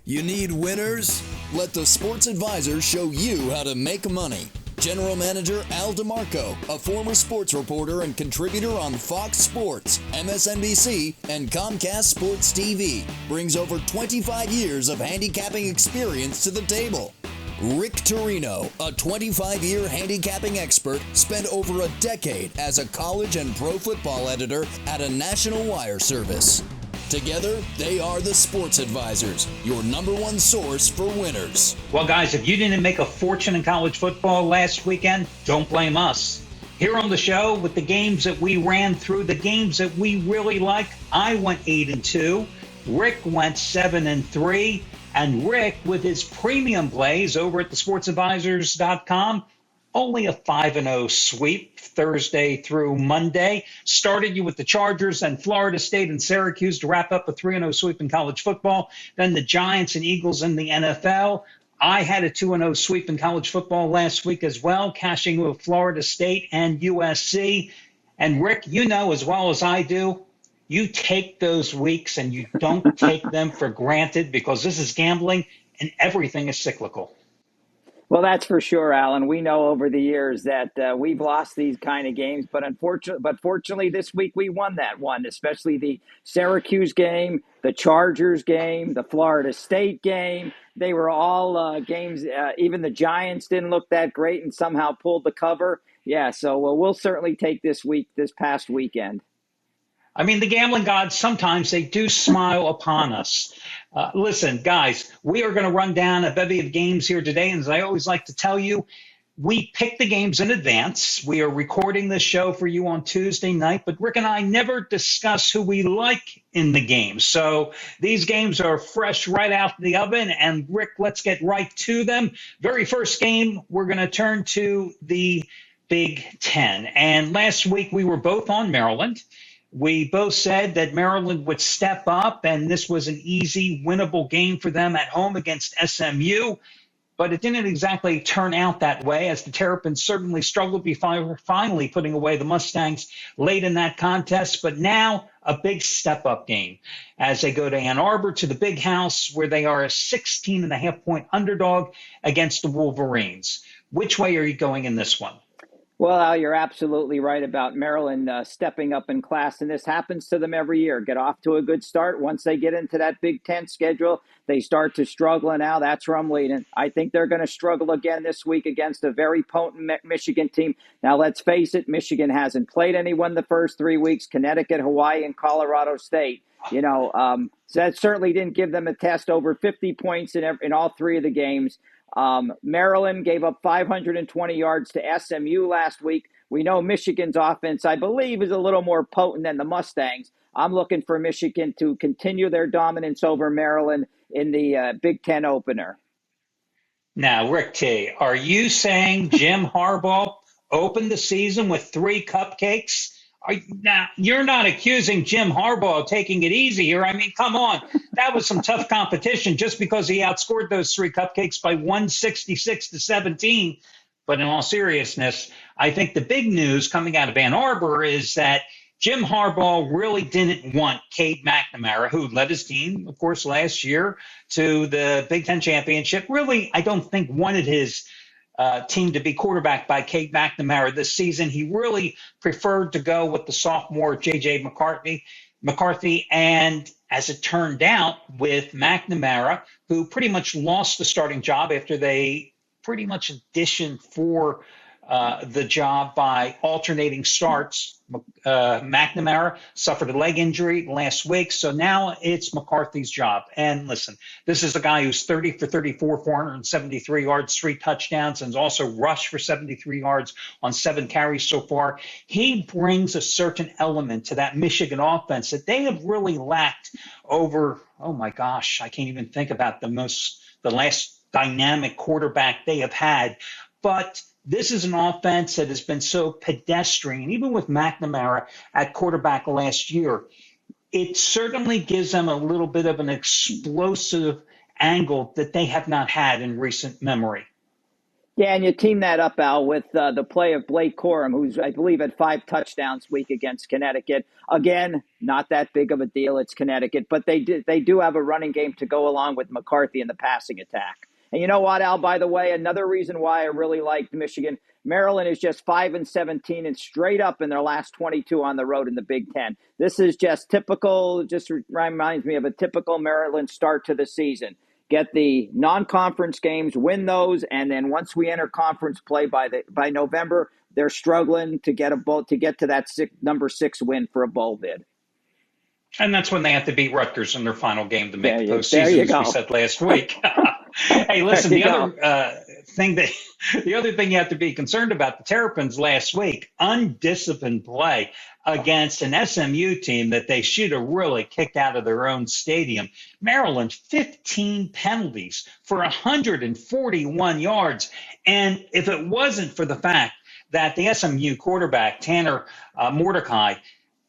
You need winners? Let the Sports Advisor show you how to make money. General Manager Al DeMarco, a former sports reporter and contributor on Fox Sports, MSNBC, and Comcast Sports TV, brings over 25 years of handicapping experience to the table. Rick Torino, a 25-year handicapping expert, spent over a decade as a college and pro football editor at a national wire service. Together, they are the Sports Advisors, your number one source for winners. Well, guys, if you didn't make a fortune in college football last weekend, don't blame us. Here on the show, with the games that we ran through, the games that we really like, I went 8-2. Rick went 7-3. And Rick, with his premium plays over at thesportsadvisors.com, only a 5-0 sweep Thursday through Monday. Started you with the Chargers and Florida State and Syracuse to wrap up a 3-0 sweep in college football. Then the Giants and Eagles in the NFL. I had a 2-0 sweep in college football last week as well, cashing with Florida State and USC. And Rick, you know as well as I do, you take those weeks and you don't take them for granted, because this is gambling and everything is cyclical. Well, that's for sure, Alan. We know over the years that we've lost these kind of games, but fortunately this week we won that one, especially the Syracuse game, the Chargers game, the Florida State game. They were all games. Even the Giants didn't look that great and somehow pulled the cover. Yeah, so we'll certainly take this past weekend. I mean, the gambling gods, sometimes they do smile upon us. Listen, guys, we are going to run down a bevy of games here today. And as I always like to tell you, we pick the games in advance. We are recording this show for you on Tuesday night, but Rick and I never discuss who we like in the games. So these games are fresh right out the oven. And Rick, let's get right to them. Very first game, we're going to turn to the Big Ten. And last week we were both on Maryland. We both said that Maryland would step up, and this was an easy, winnable game for them at home against SMU. But it didn't exactly turn out that way, as the Terrapins certainly struggled before finally putting away the Mustangs late in that contest. But now a big step-up game as they go to Ann Arbor to the Big House, where they are a 16.5-point underdog against the Wolverines. Which way are you going in this one? Well, Al, you're absolutely right about Maryland stepping up in class, and this happens to them every year. Get off to a good start. Once they get into that Big Ten schedule, they start to struggle, and now that's where I'm leading. I think they're going to struggle again this week against a very potent Michigan team. Now, let's face it, Michigan hasn't played anyone the first 3 weeks, Connecticut, Hawaii, and Colorado State. So that certainly didn't give them a test. Over 50 points in all three of the games. Maryland gave up 520 yards to SMU last week. We know Michigan's offense, I believe, is a little more potent than the Mustangs. I'm looking for Michigan to continue their dominance over Maryland in the Big Ten opener. Now, Rick T., are you saying Jim Harbaugh opened the season with 3 cupcakes? Now, you're not accusing Jim Harbaugh of taking it easy here. I mean, come on. That was some tough competition just because he outscored those 3 cupcakes by 166-17. But in all seriousness, I think the big news coming out of Ann Arbor is that Jim Harbaugh really didn't want Cade McNamara, who led his team, of course, last year to the Big Ten championship. Really, I don't think wanted his team to be quarterbacked by Cade McNamara this season. He really preferred to go with the sophomore J.J. McCarthy. And as it turned out, with McNamara, who pretty much lost the starting job after they pretty much auditioned for the job by alternating starts. McNamara suffered a leg injury last week, so now it's McCarthy's job. And listen, this is a guy who's 30 for 34, 473 yards, 3 touchdowns, and also rushed for 73 yards on 7 carries so far. He brings a certain element to that Michigan offense that they have really lacked over, oh my gosh, I can't even think about the last dynamic quarterback they have had. But this is an offense that has been so pedestrian, even with McNamara at quarterback last year. It certainly gives them a little bit of an explosive angle that they have not had in recent memory. Yeah, and you team that up, Al, with the play of Blake Corum, who's, I believe, had 5 touchdowns week against Connecticut. Again, not that big of a deal. It's Connecticut, but they do have a running game to go along with McCarthy in the passing attack. And you know what, Al? By the way, another reason why I really liked Michigan. Maryland is just 5-17 and straight up in their last 22 on the road in the Big Ten. This is just typical. Just reminds me of a typical Maryland start to the season. Get the non-conference games, win those, and then once we enter conference play by November, they're struggling to get to that number 6 win for a bowl bid. And that's when they have to beat Rutgers in their final game to make the There postseason, you as go. we said last week. Hey, listen, the other thing you have to be concerned about, the Terrapins last week, undisciplined play against an SMU team that they should have really kicked out of their own stadium. Maryland, 15 penalties for 141 yards. And if it wasn't for the fact that the SMU quarterback, Tanner Mordecai,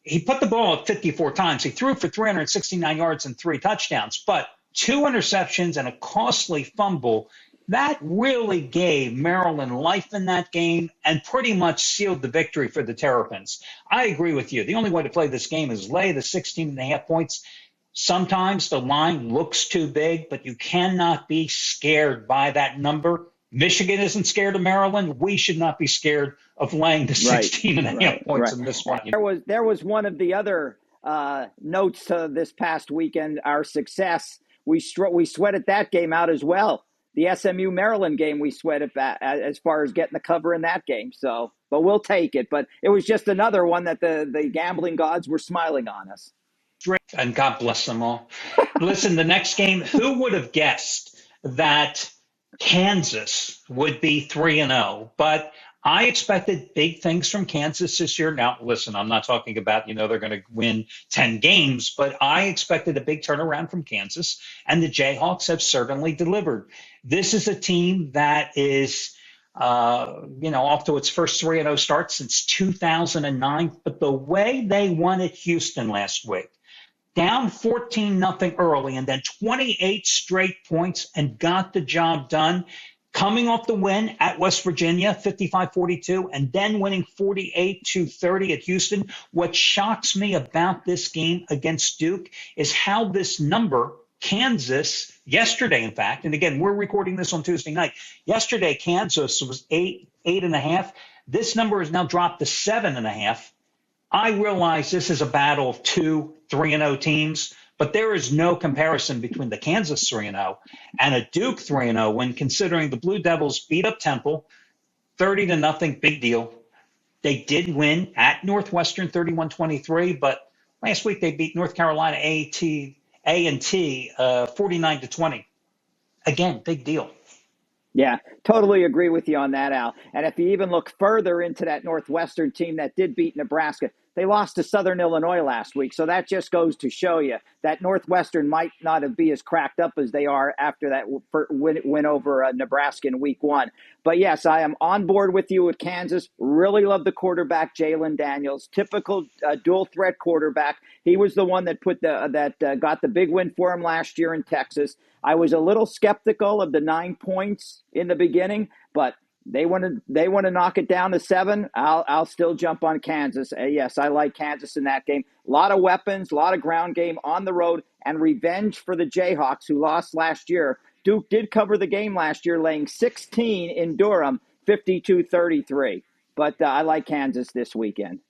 he put the ball up 54 times. He threw for 369 yards and 3 touchdowns, but 2 interceptions and a costly fumble. That really gave Maryland life in that game and pretty much sealed the victory for the Terrapins. I agree with you. The only way to play this game is lay the 16.5 points. Sometimes the line looks too big, but you cannot be scared by that number. Michigan isn't scared of Maryland. We should not be scared of laying the 16.5 points in this one. There was one of the other notes to this past weekend, our success. We sweated that game out as well. The SMU Maryland game, we sweated that as far as getting the cover in that game. So, but we'll take it. But it was just another one that the gambling gods were smiling on us. And God bless them all. Listen, the next game, who would have guessed that Kansas would be 3-0? But I expected big things from Kansas this year. Now, listen, I'm not talking about, they're going to win 10 games, but I expected a big turnaround from Kansas, and the Jayhawks have certainly delivered. This is a team that is, off to its first 3-0 start since 2009. But the way they won at Houston last week, down 14-0 early and then 28 straight points and got the job done, coming off the win at West Virginia, 55-42, and then winning 48-30 at Houston. What shocks me about this game against Duke is how this number, Kansas, yesterday, in fact, and again, we're recording this on Tuesday night. Yesterday, Kansas was 8.5. This number has now dropped to 7.5. I realize this is a battle of 2 3-0 teams, but there is no comparison between the Kansas 3-0 and a Duke 3-0 when considering the Blue Devils beat up Temple 30-0, big deal. They did win at Northwestern 31-23, but last week they beat North Carolina A&T 49-20. Again, big deal. Yeah, totally agree with you on that, Al. And if you even look further into that Northwestern team that did beat Nebraska, they lost to Southern Illinois last week. So that just goes to show you that Northwestern might not be as cracked up as they are after that win over Nebraska in week 1. But yes, I am on board with you with Kansas. Really love the quarterback, Jalen Daniels. Typical dual threat quarterback. He was the one that got the big win for him last year in Texas. I was a little skeptical of the 9 points in the beginning, but they want to knock it down to 7. I'll still jump on Kansas. Yes, I like Kansas in that game. A lot of weapons, a lot of ground game on the road, and revenge for the Jayhawks who lost last year. Duke did cover the game last year, laying 16 in Durham, 52-33. But I like Kansas this weekend.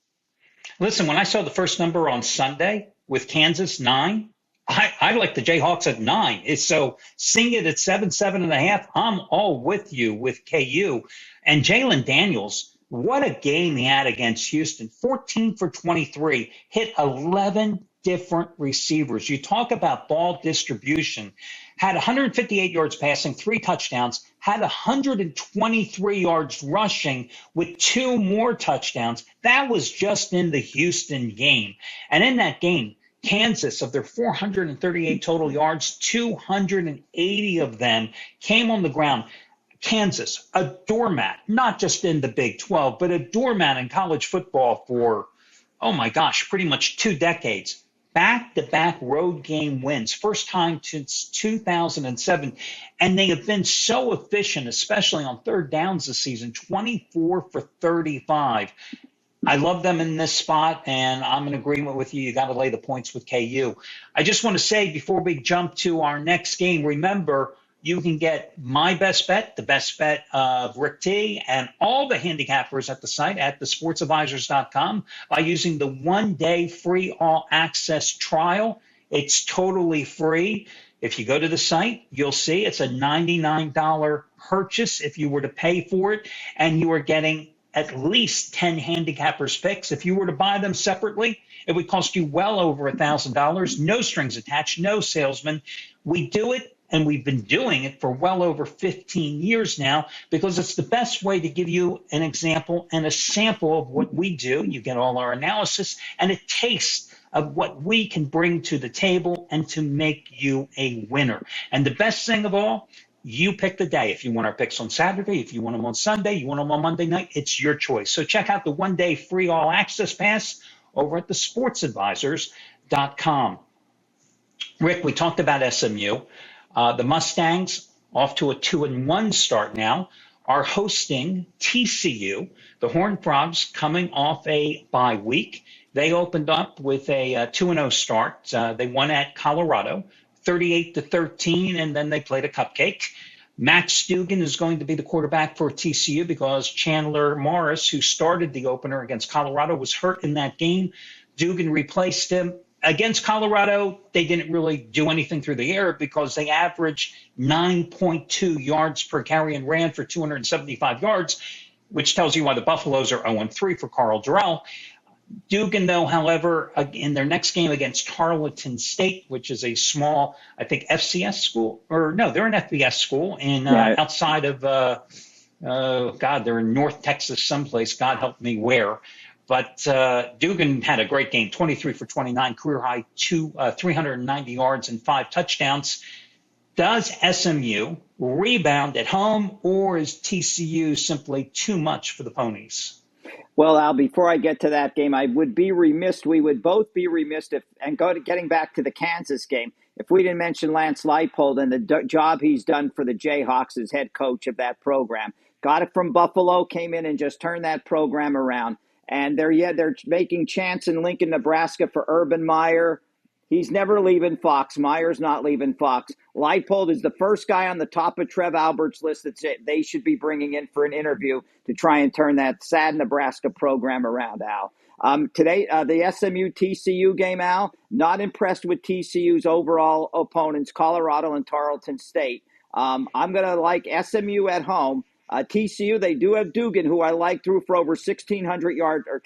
Listen, when I saw the first number on Sunday with Kansas 9, I like the Jayhawks at 9. So seeing it at 7.5, I'm all with you with KU. And Jalen Daniels, what a game he had against Houston. 14 for 23, hit 11 different receivers. You talk about ball distribution. Had 158 yards passing, 3 touchdowns, had 123 yards rushing with 2 more touchdowns. That was just in the Houston game. And in that game, Kansas, of their 438 total yards, 280 of them came on the ground. Kansas, a doormat, not just in the Big 12, but a doormat in college football for, oh my gosh, pretty much 2 decades. back-to-back road game wins, first time since 2007. And they have been so efficient, especially on third downs this season, 24 for 35. I love them in this spot, and I'm in agreement with you. You got to lay the points with KU. I just want to say before we jump to our next game, remember you can get my best bet, the best bet of Rick T, and all the handicappers at the site at thesportsadvisors.com by using the 1-day free all-access trial. It's totally free. If you go to the site, you'll see it's a $99 purchase if you were to pay for it, and you are getting at least 10 handicappers picks. If you were to buy them separately, it would cost you well over $1,000. No strings attached, no salesman. We do it, and we've been doing it for well over 15 years now because it's the best way to give you an example and a sample of what we do. You get all our analysis and a taste of what we can bring to the table and to make you a winner. And the best thing of all, you pick the day. If you want our picks on Saturday, if you want them on Sunday, you want them on Monday night, it's your choice. So check out the 1-day free all-access pass over at thesportsadvisors.com. Rick, we talked about SMU. The Mustangs, off to a 2-1 start now, are hosting TCU. The Horned Frogs coming off a bye week. They opened up with a 2-0 start. They won at Colorado, 38-13, and then they played a cupcake. Max Duggan is going to be the quarterback for TCU because Chandler Morris, who started the opener against Colorado, was hurt in that game. Duggan replaced him. Against Colorado, they didn't really do anything through the air because they averaged 9.2 yards per carry and ran for 275 yards, which tells you why the Buffaloes are 0-3 for Carl Durrell. Duggan, though, however, in their next game against Tarleton State, which is a small, I think, FCS school, or no, they're an FBS school in outside of, they're in North Texas someplace. God help me where. But Duggan had a great game, 23 for 29, career high, 390 yards and 5 touchdowns. Does SMU rebound at home, or is TCU simply too much for the Ponies? Well, Al, before I get to that game, we would both be remiss getting back to the Kansas game, if we didn't mention Lance Leipold and the job he's done for the Jayhawks as head coach of that program. Got it from Buffalo, came in and just turned that program around. And they're making Chance in Lincoln, Nebraska for Urban Meyer. He's never leaving Fox. Meyer's not leaving Fox. Leipold is the first guy on the top of Trev Albert's list that they should be bringing in for an interview to try and turn that sad Nebraska program around, Al. Today, the SMU TCU game, Al, not impressed with TCU's overall opponents, Colorado and Tarleton State. I'm going to like SMU at home. TCU, they do have Duggan, who I like, threw for over 1,600 yards or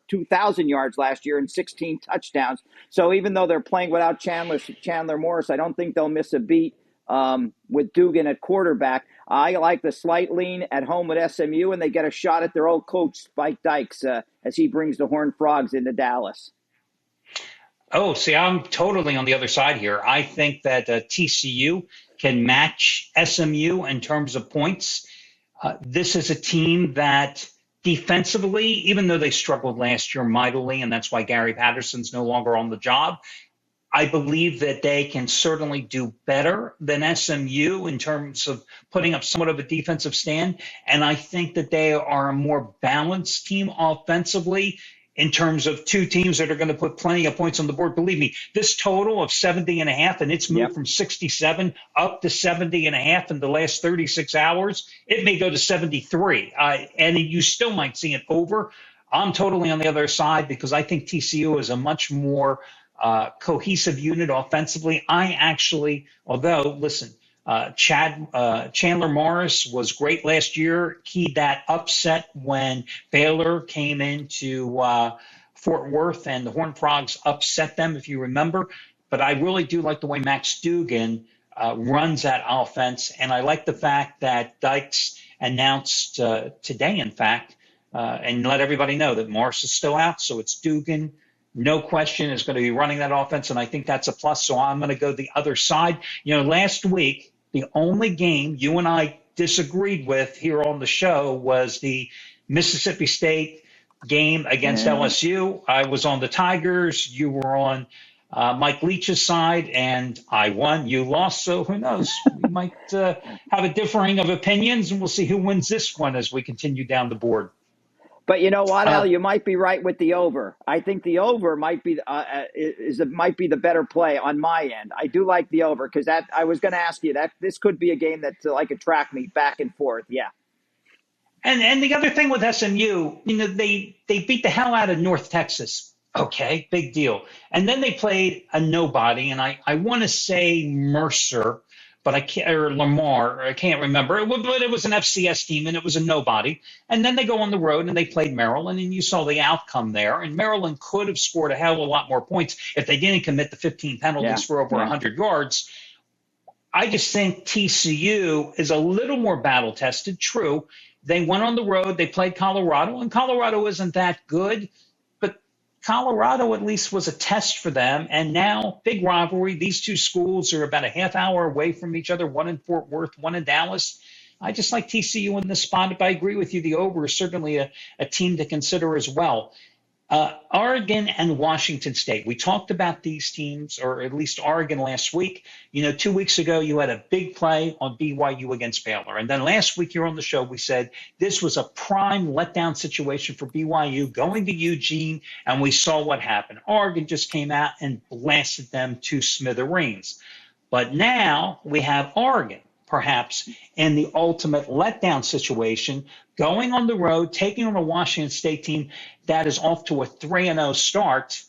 2,000 yards last year and 16 touchdowns. So even though they're playing without Chandler Morris, I don't think they'll miss a beat with Duggan at quarterback. I like the slight lean at home with SMU, and they get a shot at their old coach, Spike Dykes, as he brings the Horned Frogs into Dallas. Oh, see, I'm totally on the other side here. I think that TCU can match SMU in terms of points. This is a team that defensively, even though they struggled last year mightily, and that's why Gary Patterson's no longer on the job, I believe that they can certainly do better than SMU in terms of putting up somewhat of a defensive stand. And I think that they are a more balanced team offensively in terms of two teams that are going to put plenty of points on the board. Believe me, this total of 70.5, and it's moved from 67 up to 70.5 in the last 36 hours. It may go to 73, and you still might see it over. I'm totally on the other side because I think TCU is a much more cohesive unit offensively. Chandler Morris was great last year. Keyed that upset when Baylor came into Fort Worth and the Horned Frogs upset them, if you remember. But I really do like the way Max Duggan runs that offense, and I like the fact that Dykes announced today, in fact, and let everybody know that Morris is still out, so it's Duggan. No question is going to be running that offense, and I think that's a plus. So I'm going to go the other side. Last week, the only game you and I disagreed with here on the show was the Mississippi State game against LSU. I was on the Tigers. You were on Mike Leach's side, and I won, you lost. So who knows? We might have a differing of opinions, and we'll see who wins this one as we continue down the board. But you know what, Al? Uh, You might be right with the over. I think the over might be might be the better play on my end. I do like the over because that I was going to ask you that this could be a game that's like a track meet back and forth. Yeah. and the other thing with SMU, they beat the hell out of North Texas. Okay, big deal. And then they played a nobody, and I want to say Mercer, but I can't, or Lamar, I can't remember. But it was an FCS team, and it was a nobody. And then they go on the road, and they played Maryland, and you saw the outcome there. And Maryland could have scored a hell of a lot more points if they didn't commit the 15 penalties for over 100 yards. I just think TCU is a little more battle tested. True, they went on the road, they played Colorado, and Colorado isn't that good. Colorado at least was a test for them, and now big rivalry. These two schools are about a half hour away from each other, one in Fort Worth, one in Dallas. I just like TCU in this spot. If I agree with you, the over is certainly a team to consider as well. Oregon and Washington State. We talked about these teams, or at least Oregon last week. 2 weeks ago, you had a big play on BYU against Baylor. And then last week here on the show, we said this was a prime letdown situation for BYU going to Eugene, and we saw what happened. Oregon just came out and blasted them to smithereens. But now we have Oregon, perhaps in the ultimate letdown situation, going on the road, taking on a Washington State team that is off to a 3-0 start,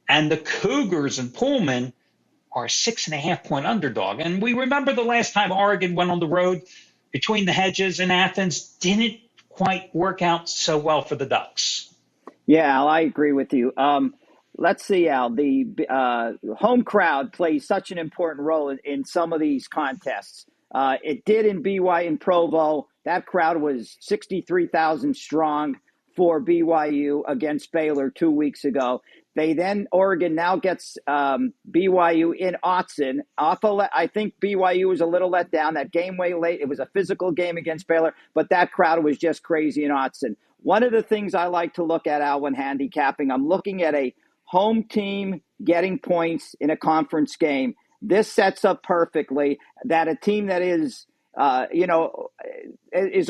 and the Cougars and Pullman are a 6.5-point underdog. And we remember the last time Oregon went on the road between the hedges in Athens, didn't quite work out so well for the Ducks. Yeah, Al, I agree with you. Let's see, Al. The home crowd plays such an important role in some of these contests. It did in BYU in Provo. That crowd was 63,000 strong for BYU against Baylor 2 weeks ago. Oregon now gets BYU in Autzen. I think BYU was a little let down. That game way late. It was a physical game against Baylor, but that crowd was just crazy in Autzen. One of the things I like to look at, Al, when handicapping, I'm looking at a home team getting points in a conference game. This sets up perfectly that a team that is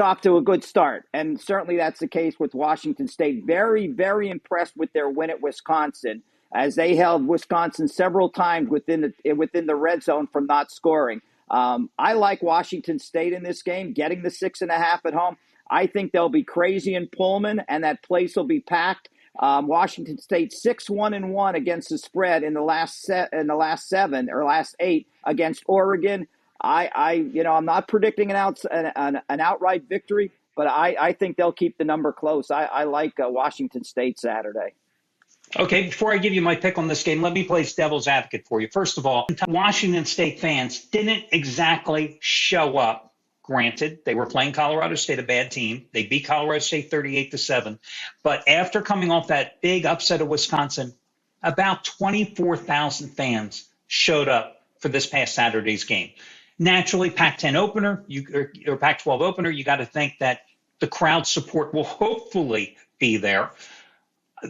off to a good start. And certainly that's the case with Washington State. Very, very impressed with their win at Wisconsin, as they held Wisconsin several times within the red zone from not scoring. I like Washington State in this game, getting the 6.5 at home. I think they'll be crazy in Pullman, and that place will be packed. Washington State 6-1-1 against the spread in the last 7 or last 8 against Oregon. I'm not predicting an outright victory, but I think they'll keep the number close. I like Washington State Saturday. Okay, before I give you my pick on this game, let me play devil's advocate for you. First of all, Washington State fans didn't exactly show up. Granted, they were playing Colorado State, a bad team. They beat Colorado State 38-7. But after coming off that big upset of Wisconsin, about 24,000 fans showed up for this past Saturday's game. Naturally, Pac-10 opener, or Pac-12 opener, you got to think that the crowd support will hopefully be there.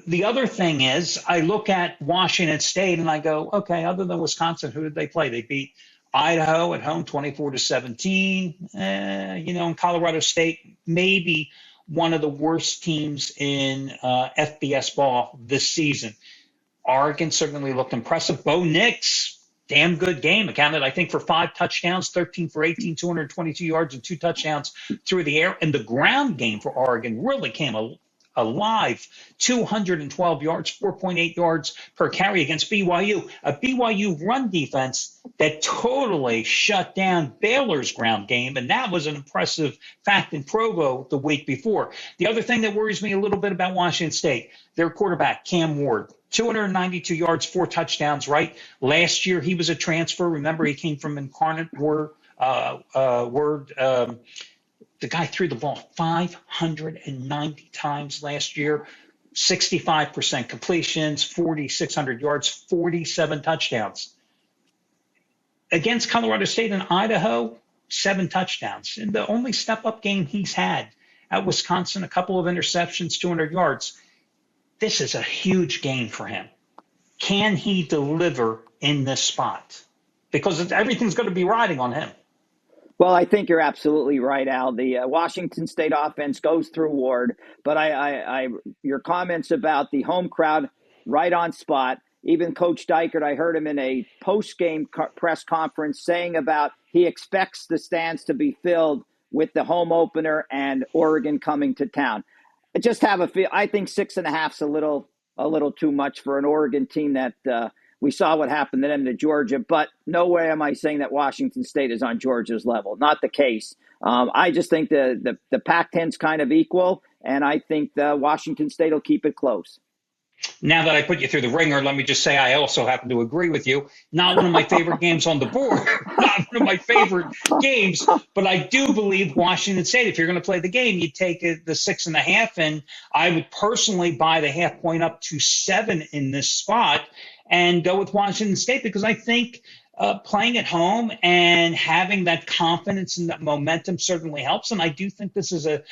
The other thing is, I look at Washington State and I go, okay, other than Wisconsin, who did they play? They beat Idaho at home 24-17. And Colorado State, maybe one of the worst teams in FBS ball this season. Oregon certainly looked impressive. Bo Nix, damn good game. Accounted, I think, for 5 touchdowns, 13 for 18, 222 yards, and 2 touchdowns through the air. And the ground game for Oregon really came alive. 212 yards, 4.8 yards per carry against BYU. A BYU run defense that totally shut down Baylor's ground game, and that was an impressive fact in Provo the week before. The other thing that worries me a little bit about Washington State, their quarterback, Cam Ward, 292 yards, 4 touchdowns, right? Last year, he was a transfer. Remember, he came from Incarnate Word. The guy threw the ball 590 times last year, 65% completions, 4,600 yards, 47 touchdowns. Against Colorado State and Idaho, 7 touchdowns. And the only step-up game he's had at Wisconsin, a couple of interceptions, 200 yards. This is a huge game for him. Can he deliver in this spot? Because everything's going to be riding on him. Well, I think you're absolutely right, Al. The Washington State offense goes through Ward, but your comments about the home crowd, right on spot. Even Coach Dykert, I heard him in a post-game press conference saying about he expects the stands to be filled with the home opener and Oregon coming to town. I just have a feel. I think 6.5 is a little too much for an Oregon team that we saw what happened to them to Georgia, but no way am I saying that Washington State is on Georgia's level. Not the case. I just think the Pac-10's kind of equal, and I think Washington State will keep it close. Now that I put you through the ringer, let me just say I also happen to agree with you. Not one of my favorite games on the board, not one of my favorite games, but I do believe Washington State, if you're going to play the game, you take the 6.5, and I would personally buy the half point up to 7 in this spot and go with Washington State, because I think playing at home and having that confidence and that momentum certainly helps. And I do think this is a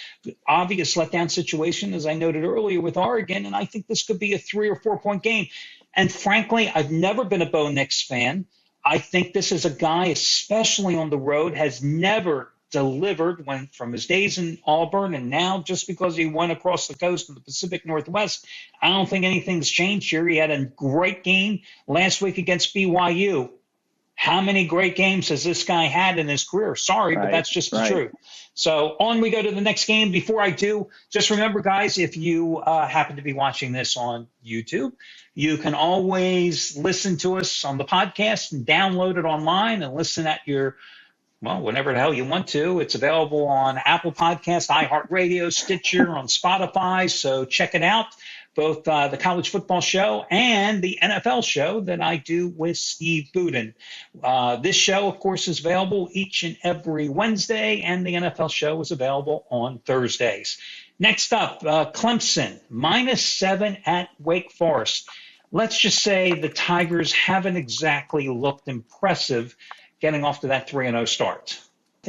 obvious letdown situation, as I noted earlier, with Oregon. And I think this could be a 3 or 4 point game. And frankly, I've never been a Bo Nix fan. I think this is a guy, especially on the road, has never delivered from his days in Auburn, and now just because he went across the coast of the Pacific Northwest, I don't think anything's changed here. He had a great game last week against BYU. How many great games has this guy had in his career? Sorry, but that's just the truth. So on we go to the next game. Before I do, just remember, guys, if you happen to be watching this on YouTube, you can always listen to us on the podcast and download it online and listen at your, whenever the hell you want to. It's available on Apple Podcasts, iHeartRadio, Stitcher, on Spotify. So check it out. Both the college football show and the NFL show that I do with Steve Budin. This show, of course, is available each and every Wednesday, and the NFL show is available on Thursdays. Next up, Clemson, -7 at Wake Forest. Let's just say the Tigers haven't exactly looked impressive getting off to that 3-0 start.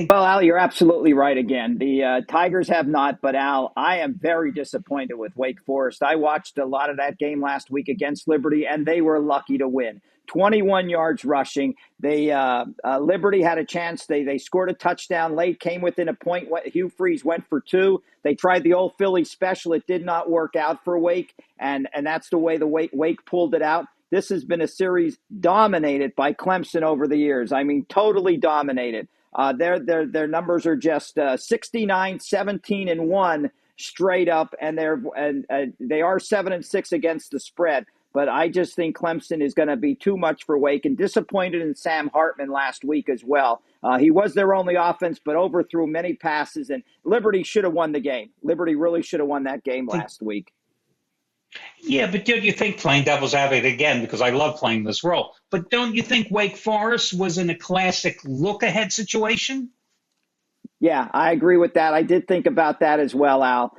Well, Al, you're absolutely right again. The Tigers have not, but Al, I am very disappointed with Wake Forest. I watched a lot of that game last week against Liberty, and they were lucky to win. 21 yards rushing. Liberty had a chance. They scored a touchdown late, came within a point. Hugh Freeze went for 2. They tried the old Philly special. It did not work out for Wake, and that's the way Wake pulled it out. This has been a series dominated by Clemson over the years. I mean, totally dominated. Their numbers are just 69, 17, and 1 straight up, and they are 7-6 against the spread. But I just think Clemson is going to be too much for Wake, and disappointed in Sam Hartman last week as well. He was their only offense, but overthrew many passes, and Liberty should have won the game. Liberty really should have won that game last week. Yeah, but don't you think, playing devil's advocate again, because I love playing this role, but don't you think Wake Forest was in a classic look-ahead situation? Yeah, I agree with that. I did think about that as well, Al.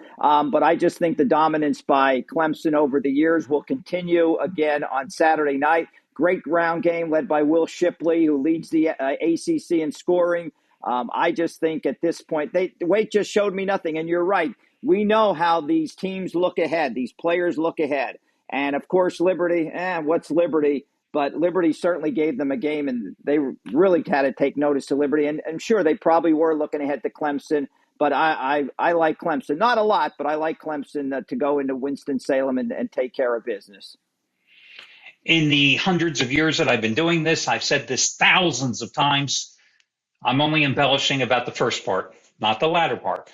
But I just think the dominance by Clemson over the years will continue again on Saturday night. Great ground game led by Will Shipley, who leads the ACC in scoring. I just think at this point, Wake just showed me nothing. And you're right. We know how these teams look ahead. These players look ahead. And, of course, Liberty, what's Liberty? But Liberty certainly gave them a game, and they really had to take notice to Liberty. And sure, they probably were looking ahead to Clemson. But I like Clemson. Not a lot, but I like Clemson to go into Winston-Salem and take care of business. In the hundreds of years that I've been doing this, I've said this thousands of times. I'm only embellishing about the first part, not the latter part.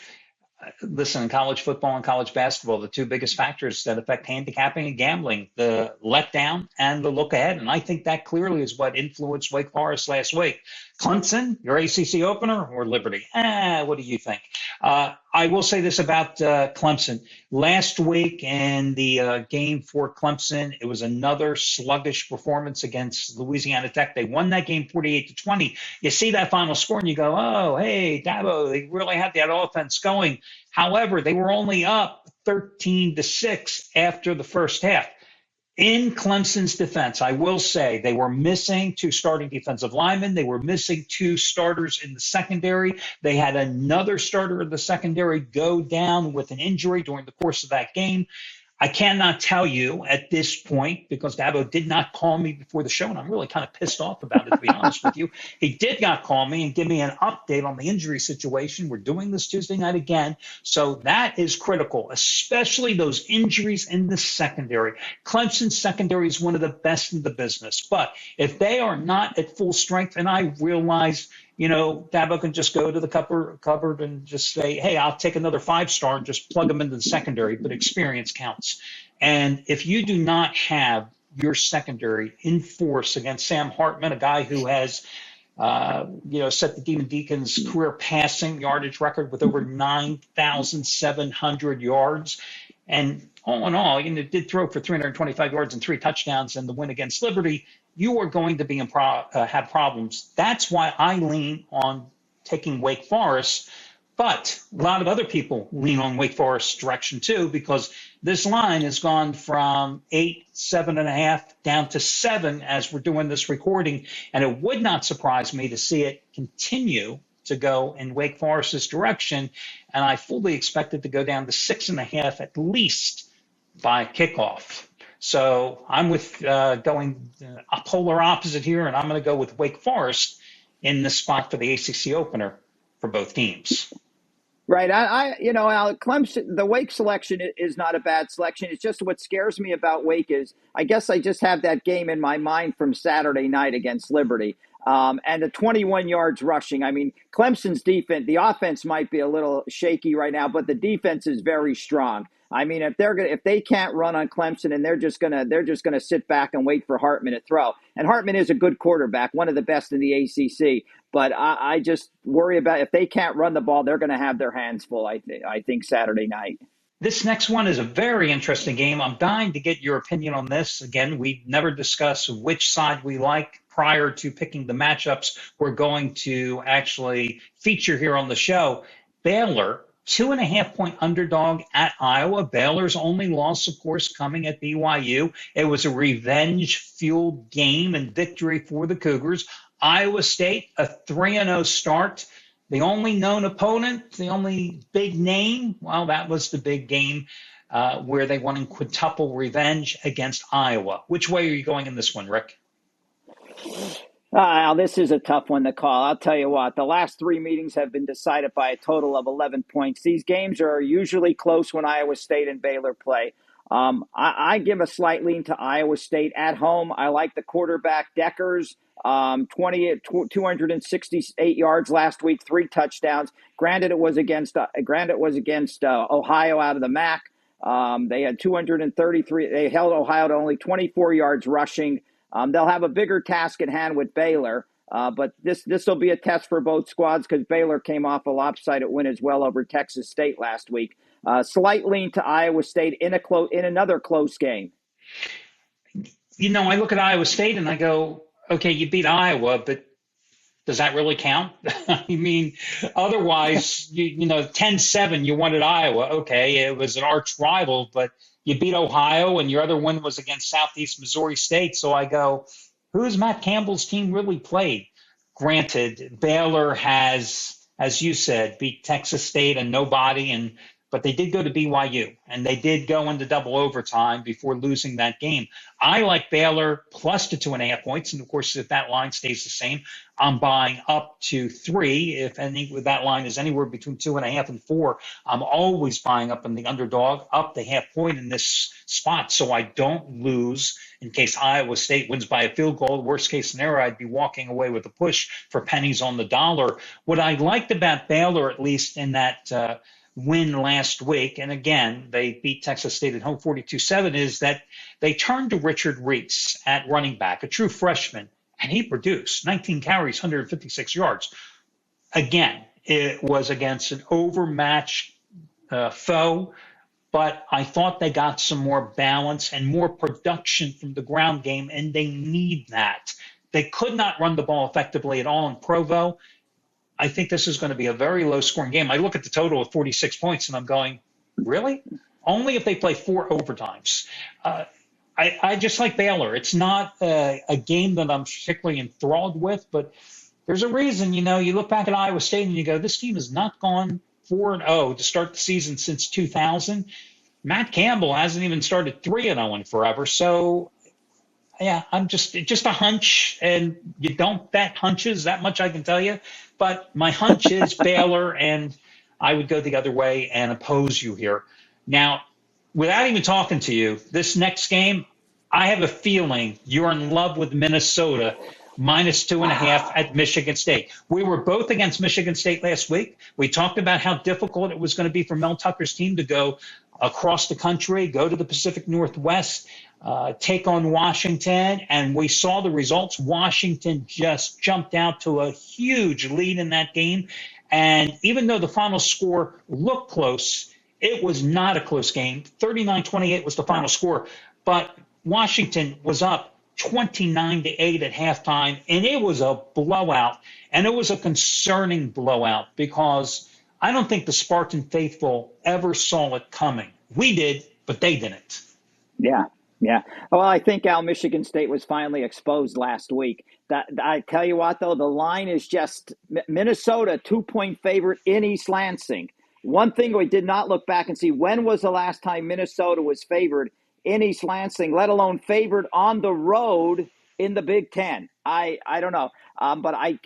Listen, in college football and college basketball, the two biggest factors that affect handicapping and gambling, the letdown and the look ahead. And I think that clearly is what influenced Wake Forest last week. Clemson, your ACC opener, or Liberty? What do you think? I will say this about Clemson. Last week in the game for Clemson, it was another sluggish performance against Louisiana Tech. They won that game 48-20. You see that final score and you go, oh, hey, Dabo, they really had that offense going. However, they were only up 13-6 after the first half. In Clemson's defense, I will say they were missing 2 starting defensive linemen. They were missing 2 starters in the secondary. They had another starter in the secondary go down with an injury during the course of that game. I cannot tell you at this point because Dabo did not call me before the show, and I'm really kind of pissed off about it, to be honest with you. He did not call me and give me an update on the injury situation. We're doing this Tuesday night again, so that is critical, especially those injuries in the secondary. Clemson's secondary is one of the best in the business, but if they are not at full strength, and I realize Dabo can just go to the cupboard and just say, hey, I'll take another 5-star and just plug them into the secondary, but experience counts. And if you do not have your secondary in force against Sam Hartman, a guy who has set the Demon Deacons career passing yardage record with over 9,700 yards. And all in all, did throw for 325 yards and 3 touchdowns in the win against Liberty. You are going to be have problems. That's why I lean on taking Wake Forest. But a lot of other people lean on Wake Forest's direction too, because this line has gone from 8, 7.5 down to 7 as we're doing this recording. And it would not surprise me to see it continue to go in Wake Forest's direction. And I fully expect it to go down to 6.5 at least by kickoff. So I'm with going a polar opposite here, and I'm going to go with Wake Forest in the spot for the ACC opener for both teams. Right. Clemson, the Wake selection is not a bad selection. It's just what scares me about Wake is I guess I just have that game in my mind from Saturday night against Liberty. And the 21 yards rushing. I mean, Clemson's defense, the offense might be a little shaky right now, but the defense is very strong. I mean, if they can't run on Clemson and they're just gonna sit back and wait for Hartman to throw. And Hartman is a good quarterback, one of the best in the ACC. But I just worry about if they can't run the ball, they're going to have their hands full. I think Saturday night. This next one is a very interesting game. I'm dying to get your opinion on this. Again, we never discuss which side we like prior to picking the matchups we're going to actually feature here on the show. Baylor, 2.5-point underdog at Iowa. Baylor's only loss, of course, coming at BYU. It was a revenge-fueled game and victory for the Cougars. Iowa State, a 3-0 start. The only known opponent, the only big name, well, that was the big game where they won in quintuple revenge against Iowa. Which way are you going in this one, Rick? This is a tough one to call. I'll tell you what, the last 3 meetings have been decided by a total of 11 points. These games are usually close when Iowa State and Baylor play. I give a slight lean to Iowa State at home. I like the quarterback Deckers. 268 yards last week, 3 touchdowns. Granted, it was against Ohio out of the MAC. They had 233. They held Ohio to only 24 yards rushing. They'll have a bigger task at hand with Baylor, but this will be a test for both squads because Baylor came off a lopsided win as well over Texas State last week. Slight lean to Iowa State in another close game. I look at Iowa State and I go, okay, you beat Iowa, but does that really count? I mean, otherwise, 10-7, you won at Iowa. Okay, it was an arch rival, but you beat Ohio, and your other win was against Southeast Missouri State. So I go, who's Matt Campbell's team really played? Granted, Baylor has, as you said, beat Texas State and nobody, but they did go to BYU, and they did go into double overtime before losing that game. I like Baylor plus the 2.5 points, and of course, if that line stays the same, I'm buying up to 3. If that line is anywhere between 2.5 and 4, I'm always buying up in the underdog, up the 0.5 point in this spot, so I don't lose in case Iowa State wins by a field goal. Worst case scenario, I'd be walking away with a push for pennies on the dollar. What I liked about Baylor, at least in that win last week, and again, they beat Texas State at home 42-7, is that they turned to Richard Reese at running back, a true freshman, and he produced 19 carries, 156 yards. Again, it was against an overmatched foe, but I thought they got some more balance and more production from the ground game, and they need that. They could not run the ball effectively at all in Provo. I think this is going to be a very low-scoring game. I look at the total of 46 points, and I'm going, really? Only if they play 4 overtimes. I just like Baylor. It's not a game that I'm particularly enthralled with, but there's a reason. You look back at Iowa State and you go, this team has not gone 4-0 to start the season since 2000. Matt Campbell hasn't even started 3-0 in forever. So, yeah, I'm just a hunch, and you don't bet hunches, that much I can tell you. But my hunch is Baylor, and I would go the other way and oppose you here. Now, without even talking to you, this next game, I have a feeling you're in love with Minnesota -2.5 at Michigan State. We were both against Michigan State last week. We talked about how difficult it was going to be for Mel Tucker's team to go across the country, go to the Pacific Northwest, take on Washington, and we saw the results. Washington just jumped out to a huge lead in that game. And even though the final score looked close, it was not a close game. 39-28 was the final score, but Washington was up 29-8 at halftime, and it was a blowout, and it was a concerning blowout because I don't think the Spartan faithful ever saw it coming. We did, but they didn't. Yeah. Yeah. Well, I think Michigan State was finally exposed last week. That I tell you what, though, the line is just Minnesota 2-point favorite in East Lansing. One thing we did not look back and see, when was the last time Minnesota was favored in East Lansing, let alone favored on the road in the Big Ten? I don't know. But I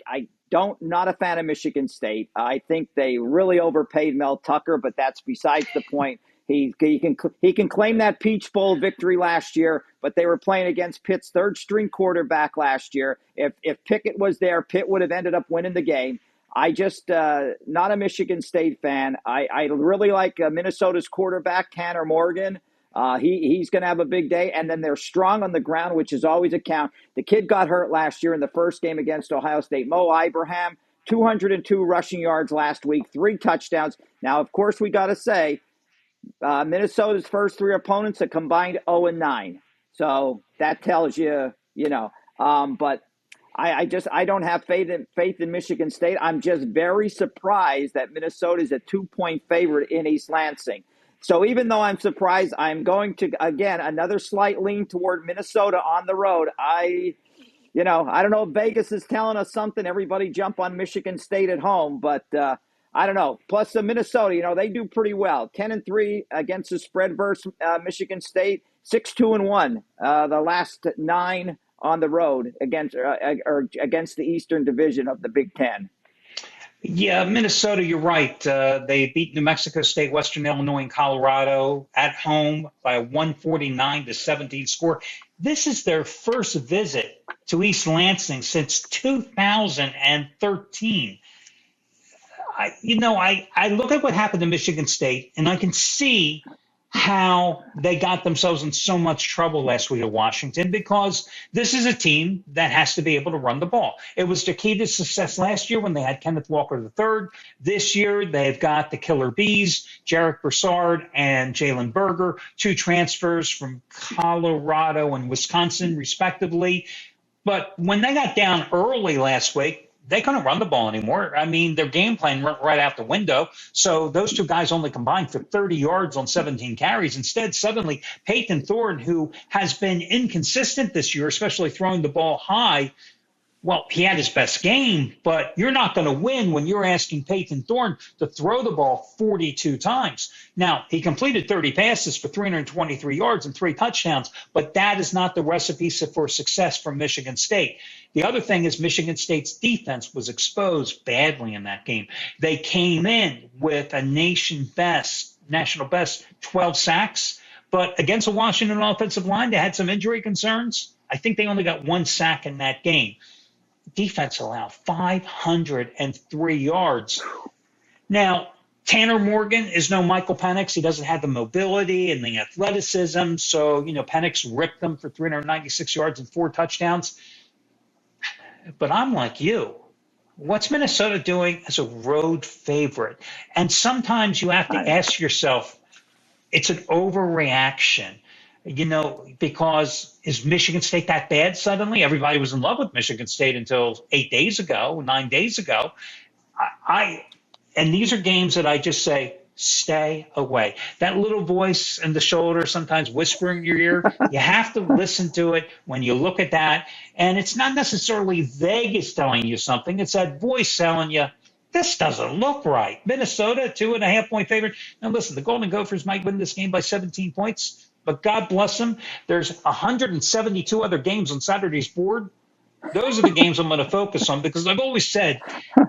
not a fan of Michigan State. I think they really overpaid Mel Tucker, but that's besides the point. He can claim that Peach Bowl victory last year, but they were playing against Pitt's third-string quarterback last year. If Pickett was there, Pitt would have ended up winning the game. I just not a Michigan State fan. I really like Minnesota's quarterback, Tanner Morgan. He's going to have a big day, and then they're strong on the ground, which is always a count. The kid got hurt last year in the first game against Ohio State. Mo Ibrahim, 202 rushing yards last week, 3 touchdowns. Now, of course, we got to say, Minnesota's first 3 opponents are combined 0-9. So that tells you, but I don't have faith in Michigan State. I'm just very surprised that Minnesota is a 2-point favorite in East Lansing. So even though I'm surprised, I'm going to, again, another slight lean toward Minnesota on the road. I don't know if Vegas is telling us something. Everybody jump on Michigan State at home, but I don't know. Plus, the Minnesota, they do pretty well. 10-3 against the spread versus Michigan State. 6-2-1. The last 9 on the road against the Eastern Division of the Big Ten. Yeah, Minnesota, you're right. They beat New Mexico State, Western Illinois, and Colorado at home by a 149-17 score. This is their first visit to East Lansing since 2013. I look at what happened to Michigan State, and I can see how they got themselves in so much trouble last week at Washington, because this is a team that has to be able to run the ball. It was their key to success last year when they had Kenneth Walker III. This year, they've got the Killer Bees, Jarek Broussard and Jalen Berger, 2 transfers from Colorado and Wisconsin, respectively. But when they got down early last week, they couldn't run the ball anymore. I mean, their game plan went right out the window. So those 2 guys only combined for 30 yards on 17 carries. Instead, suddenly, Peyton Thorne, who has been inconsistent this year, especially throwing the ball high, well, he had his best game, but you're not going to win when you're asking Peyton Thorne to throw the ball 42 times. Now, he completed 30 passes for 323 yards and 3 touchdowns, but that is not the recipe for success for Michigan State. The other thing is Michigan State's defense was exposed badly in that game. They came in with a national best 12 sacks, but against a Washington offensive line, they had some injury concerns. I think they only got 1 sack in that game. Defense allowed 503 yards. Now, Tanner Morgan is no Michael Penix. He doesn't have the mobility and the athleticism. So, Penix ripped them for 396 yards and 4 touchdowns. But I'm like you. What's Minnesota doing as a road favorite? And sometimes you have to ask yourself, it's an overreaction. Because is Michigan State that bad suddenly? Everybody was in love with Michigan State until 9 days ago. And these are games that I just say, stay away. That little voice in the shoulder, sometimes whispering in your ear, you have to listen to it when you look at that. And it's not necessarily Vegas telling you something. It's that voice telling you, this doesn't look right. Minnesota, 2.5-point favorite. Now, listen, the Golden Gophers might win this game by 17 points, but God bless them. There's 172 other games on Saturday's board. Those are the games I'm going to focus on because I've always said,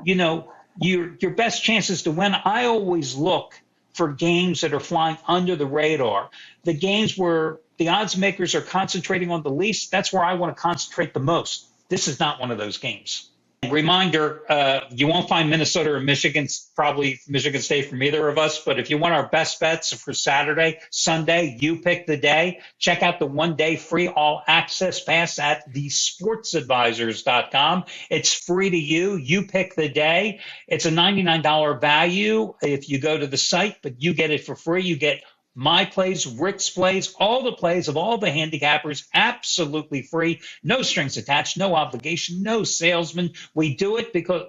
your best chances to win. I always look for games that are flying under the radar. The games where the odds makers are concentrating on the least, that's where I want to concentrate the most. This is not one of those games. Reminder, you won't find Minnesota or Michigan, probably Michigan State from either of us. But if you want our best bets for Saturday, Sunday, you pick the day. Check out the one-day free all-access pass at thesportsadvisors.com. It's free to you. You pick the day. It's a $99 value if you go to the site, but you get it for free. You get my plays, Rick's plays, all the plays of all the handicappers, absolutely free, no strings attached, no obligation, no salesman. We do it because,